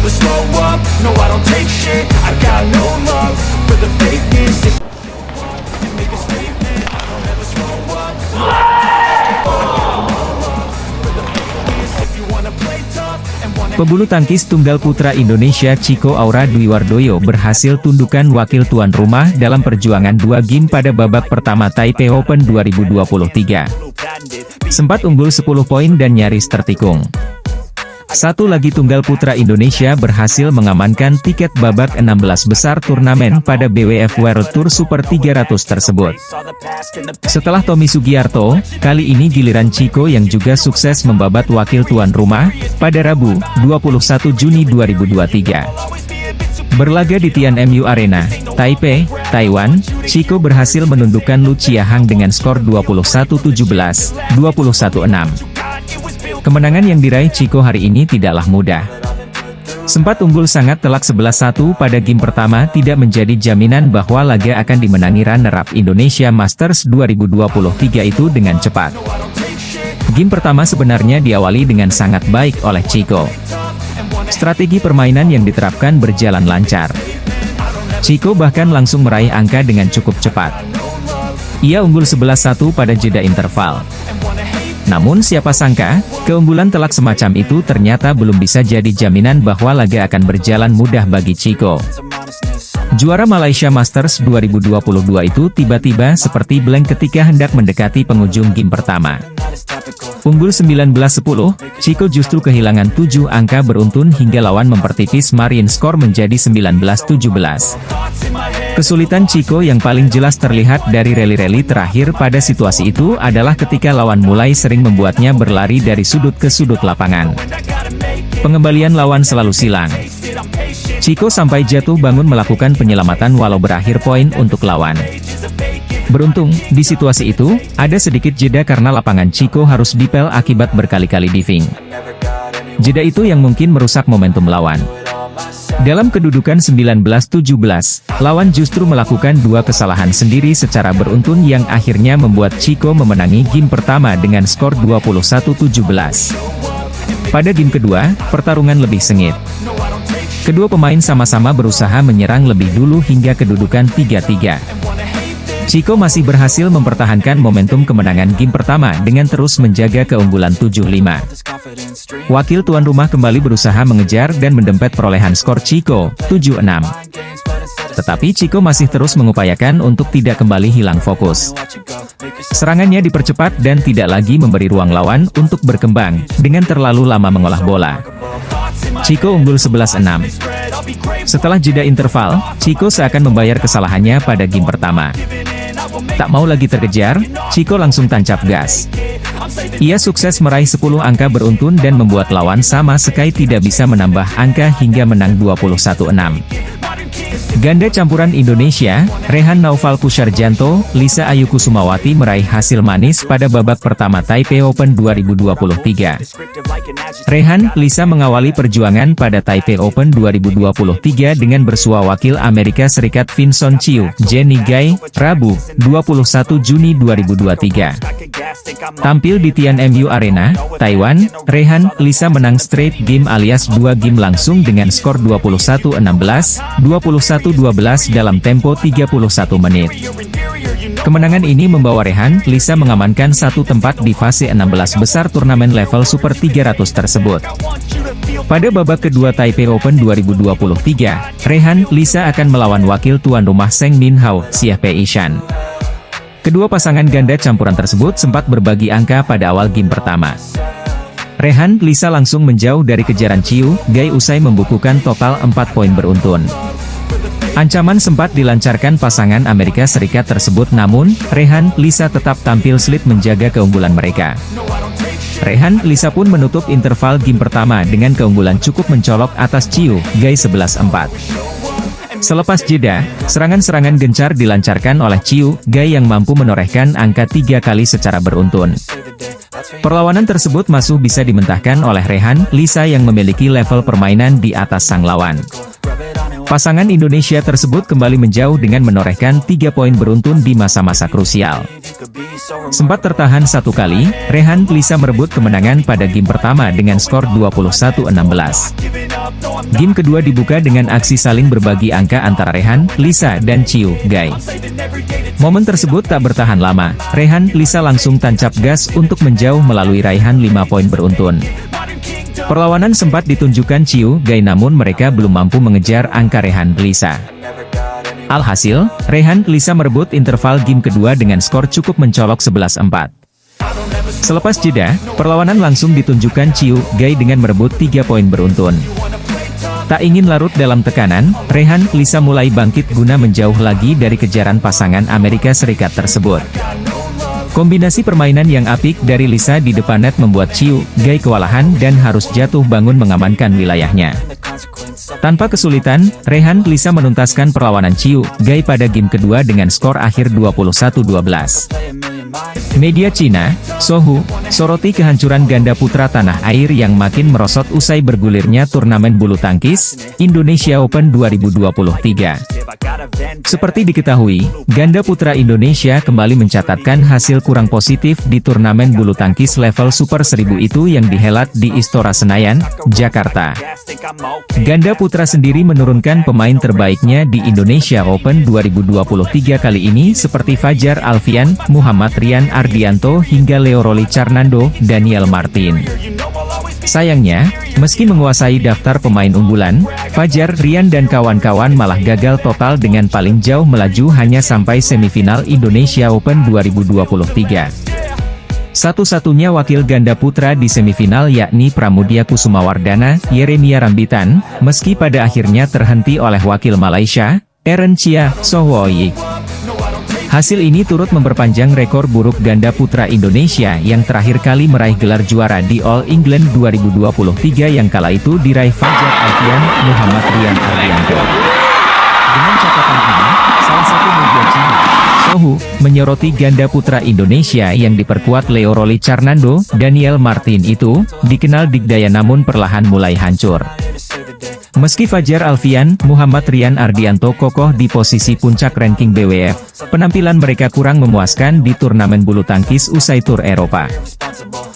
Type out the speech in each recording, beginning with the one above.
never slow up, no I don't take shit. I got no love for the fakeness. If you make a statement, I don't ever slow up. If you wanna play tough and wanna Pebulu tangkis tunggal putra Indonesia Chico Aura Dwi Wardoyo berhasil tundukkan wakil tuan rumah dalam perjuangan 2 game pada babak pertama Taipei Open 2023. Sempat unggul 10 poin dan nyaris tertikung. Satu lagi tunggal putra Indonesia berhasil mengamankan tiket babak 16 besar turnamen pada BWF World Tour Super 300 tersebut. Setelah Tommy Sugiarto, kali ini giliran Chico yang juga sukses membabat wakil tuan rumah, pada Rabu, 21 Juni 2023. Berlaga di Tianmu Arena, Taipei, Taiwan, Chico berhasil menundukkan Lu Chiahang dengan skor 21-17, 21-6. Kemenangan yang diraih Chico hari ini tidaklah mudah. Sempat unggul sangat telak 11-1 pada game pertama tidak menjadi jaminan bahwa laga akan dimenangi runner-up Indonesia Masters 2023 itu dengan cepat. Game pertama sebenarnya diawali dengan sangat baik oleh Chico. Strategi permainan yang diterapkan berjalan lancar. Chico bahkan langsung meraih angka dengan cukup cepat. Ia unggul 11-1 pada jeda interval. Namun siapa sangka, keunggulan telak semacam itu ternyata belum bisa jadi jaminan bahwa laga akan berjalan mudah bagi Chico. Juara Malaysia Masters 2022 itu tiba-tiba seperti blank ketika hendak mendekati penghujung game pertama. Unggul 19-10, Chico justru kehilangan 7 angka beruntun hingga lawan mempertipis margin skor menjadi 19-17. Kesulitan Chico yang paling jelas terlihat dari rally-rally terakhir pada situasi itu adalah ketika lawan mulai sering membuatnya berlari dari sudut ke sudut lapangan. Pengembalian lawan selalu silang. Chico sampai jatuh bangun melakukan penyelamatan walau berakhir poin untuk lawan. Beruntung, di situasi itu, ada sedikit jeda karena lapangan Chico harus dipel akibat berkali-kali diving. Jeda itu yang mungkin merusak momentum lawan. Dalam kedudukan 19-17, lawan justru melakukan 2 kesalahan sendiri secara beruntun yang akhirnya membuat Chico memenangi game pertama dengan skor 21-17. Pada game kedua, pertarungan lebih sengit. Kedua pemain sama-sama berusaha menyerang lebih dulu hingga kedudukan 3-3. Chico masih berhasil mempertahankan momentum kemenangan game pertama dengan terus menjaga keunggulan 7-5. Wakil tuan rumah kembali berusaha mengejar dan mendempet perolehan skor Chico, 7-6. Tetapi Chico masih terus mengupayakan untuk tidak kembali hilang fokus. Serangannya dipercepat dan tidak lagi memberi ruang lawan untuk berkembang, dengan terlalu lama mengolah bola. Chico unggul 11-6. Setelah jeda interval, Chico seakan membayar kesalahannya pada game pertama. Tak mau lagi terkejar, Chico langsung tancap gas. Ia sukses meraih 10 angka beruntun dan membuat lawan sama sekali tidak bisa menambah angka hingga menang 21-6. Ganda campuran Indonesia, Rehan Naufal Kusarjanto, Lisa Ayu Kusumawati meraih hasil manis pada babak pertama Taipei Open 2023. Rehan, Lisa mengawali perjuangan pada Taipei Open 2023 dengan bersua wakil Amerika Serikat Vinson Chiu, Jenny Gai, Rabu, 21 Juni 2023. Tampil di Tianmu Arena, Taiwan, Rehan, Lisa menang straight game alias 2 game langsung dengan skor 21-16, 21-12 dalam tempo 31 menit. Kemenangan ini membawa Rehan, Lisa mengamankan 1 tempat di fase 16 besar turnamen level Super 300 tersebut. Pada babak kedua Taipei Open 2023, Rehan, Lisa akan melawan wakil tuan rumah Seng Minhao, Xieh Pei Shan. Kedua pasangan ganda campuran tersebut sempat berbagi angka pada awal game pertama. Rehan, Lisa langsung menjauh dari kejaran Chiu, Gai usai membukukan total 4 poin beruntun. Ancaman sempat dilancarkan pasangan Amerika Serikat tersebut namun, Rehan, Lisa tetap tampil sulit menjaga keunggulan mereka. Rehan, Lisa pun menutup interval game pertama dengan keunggulan cukup mencolok atas Chiu, Gai 11-4. Selepas jeda, serangan-serangan gencar dilancarkan oleh Chiu, Gai yang mampu menorehkan angka 3 kali secara beruntun. Perlawanan tersebut masih bisa dimentahkan oleh Rehan, Lisa yang memiliki level permainan di atas sang lawan. Pasangan Indonesia tersebut kembali menjauh dengan menorehkan 3 poin beruntun di masa-masa krusial. Sempat tertahan 1 kali, Rehan, Lisa merebut kemenangan pada game pertama dengan skor 21-16. Game kedua dibuka dengan aksi saling berbagi angka antara Rehan, Lisa, dan Ciu, Gai. Momen tersebut tak bertahan lama, Rehan, Lisa langsung tancap gas untuk menjauh melalui raihan 5 poin beruntun. Perlawanan sempat ditunjukkan Ciu, Gai, namun mereka belum mampu mengejar angka Rehan, Lisa. Alhasil, Rehan, Lisa merebut interval game kedua dengan skor cukup mencolok 11-4. Selepas jeda, perlawanan langsung ditunjukkan Ciu, Gai dengan merebut 3 poin beruntun. Tak ingin larut dalam tekanan, Rehan, Lisa mulai bangkit guna menjauh lagi dari kejaran pasangan Amerika Serikat tersebut. Kombinasi permainan yang apik dari Lisa di depan net membuat Ciu, Gai kewalahan dan harus jatuh bangun mengamankan wilayahnya. Tanpa kesulitan, Rehan, Lisa menuntaskan perlawanan Ciu, Gai pada game kedua dengan skor akhir 21-12. Media Cina, Sohu, soroti kehancuran ganda putra tanah air yang makin merosot usai bergulirnya turnamen bulu tangkis Indonesia Open 2023. Seperti diketahui, ganda putra Indonesia kembali mencatatkan hasil kurang positif di turnamen bulu tangkis level Super 1000 itu yang dihelat di Istora Senayan, Jakarta. Ganda putra sendiri menurunkan pemain terbaiknya di Indonesia Open 2023 kali ini seperti Fajar Alfian, Muhammad Rian Ardianto hingga Leo Rolly Carnando, Daniel Martin. Sayangnya, meski menguasai daftar pemain unggulan, Fajar, Rian dan kawan-kawan malah gagal total dengan paling jauh melaju hanya sampai semifinal Indonesia Open 2023. Satu-satunya wakil ganda putra di semifinal yakni Pramudia Kusumawardana, Yeremia Rambitan, meski pada akhirnya terhenti oleh wakil Malaysia, Erencia Sohwoyi. Hasil ini turut memperpanjang rekor buruk ganda putra Indonesia yang terakhir kali meraih gelar juara di All England 2023 yang kala itu diraih Fajar Alfian, Muhammad Rian Ardianto. Dengan catatan ini, salah satu media Cina, Sohu, menyoroti ganda putra Indonesia yang diperkuat Leo Rolly Carnando, Daniel Martin itu, dikenal dikdaya namun perlahan mulai hancur. Meski Fajar Alfian, Muhammad Rian Ardianto kokoh di posisi puncak ranking BWF, penampilan mereka kurang memuaskan di turnamen bulu tangkis usai tur Eropa.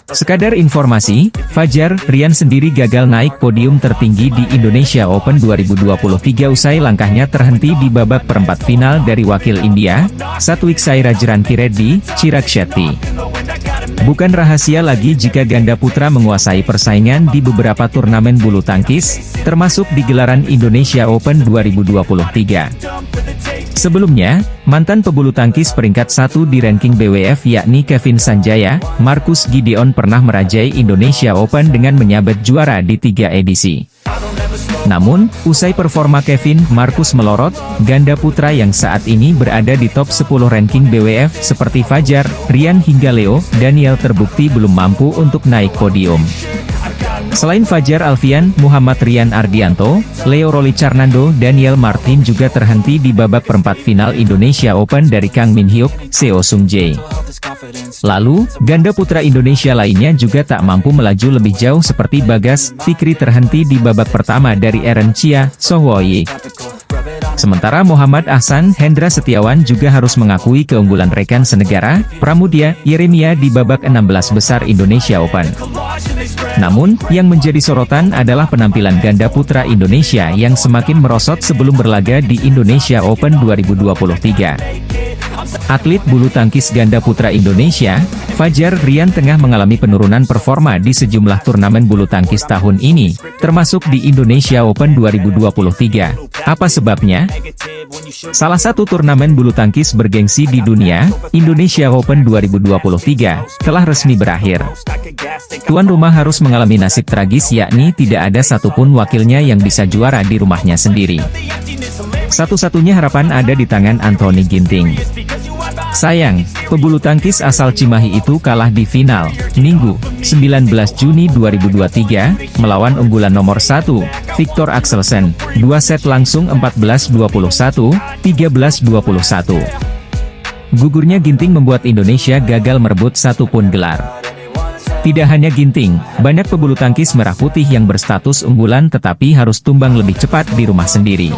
Sekadar informasi, Fajar Rian sendiri gagal naik podium tertinggi di Indonesia Open 2023 usai langkahnya terhenti di babak perempat final dari wakil India, Satwiksai Rajarankireddy, Chirag Shetty. Bukan rahasia lagi jika ganda putra menguasai persaingan di beberapa turnamen bulu tangkis, termasuk di gelaran Indonesia Open 2023. Sebelumnya, mantan pebulu tangkis peringkat 1 di ranking BWF yakni Kevin Sanjaya, Marcus Gideon pernah merajai Indonesia Open dengan menyabet juara di 3 edisi. Namun, usai performa Kevin Marcus melorot, ganda putra yang saat ini berada di top 10 ranking BWF seperti Fajar, Rian hingga Leo, Daniel terbukti belum mampu untuk naik podium. Selain Fajar Alfian, Muhammad Rian Ardianto, Leo Rolly Carnando, Daniel Martin juga terhenti di babak perempat final Indonesia Open dari Kang Min Hyuk, Seo Sung Jae. Lalu, ganda putra Indonesia lainnya juga tak mampu melaju lebih jauh seperti Bagas Fikri terhenti di babak pertama dari Erencia Sohwoyi. Sementara Muhammad Ahsan Hendra Setiawan juga harus mengakui keunggulan rekan senegara, Pramudia Yeremia di babak 16 besar Indonesia Open. Namun, yang menjadi sorotan adalah penampilan ganda putra Indonesia yang semakin merosot sebelum berlaga di Indonesia Open 2023. Atlet bulu tangkis ganda putra Indonesia, Fajar Rian tengah mengalami penurunan performa di sejumlah turnamen bulu tangkis tahun ini, termasuk di Indonesia Open 2023. Apa sebabnya? Salah satu turnamen bulu tangkis bergengsi di dunia, Indonesia Open 2023, telah resmi berakhir. Tuan rumah harus mengalami nasib tragis yakni tidak ada satupun wakilnya yang bisa juara di rumahnya sendiri. Satu-satunya harapan ada di tangan Anthony Ginting. Sayang, pebulu tangkis asal Cimahi itu kalah di final, Minggu, 19 Juni 2023, melawan unggulan nomor 1, Victor Axelsen, 2 set langsung 14-21, 13-21. Gugurnya Ginting membuat Indonesia gagal merebut satu pun gelar. Tidak hanya Ginting, banyak pebulu tangkis merah putih yang berstatus unggulan tetapi harus tumbang lebih cepat di rumah sendiri.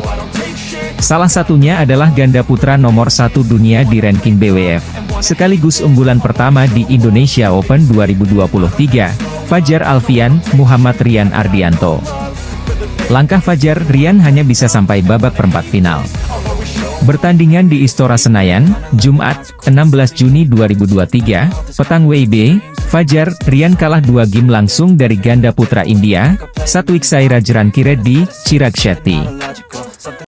Salah satunya adalah ganda putra nomor 1 dunia di ranking BWF, sekaligus unggulan pertama di Indonesia Open 2023, Fajar Alfian, Muhammad Rian Ardianto. Langkah Fajar Rian hanya bisa sampai babak perempat final. Bertandingan di Istora Senayan, Jumat, 16 Juni 2023, petang WIB, Fajar Rian kalah 2 game langsung dari ganda putra India, Satwik Sairaj Rankireddy, Chirag Shetty.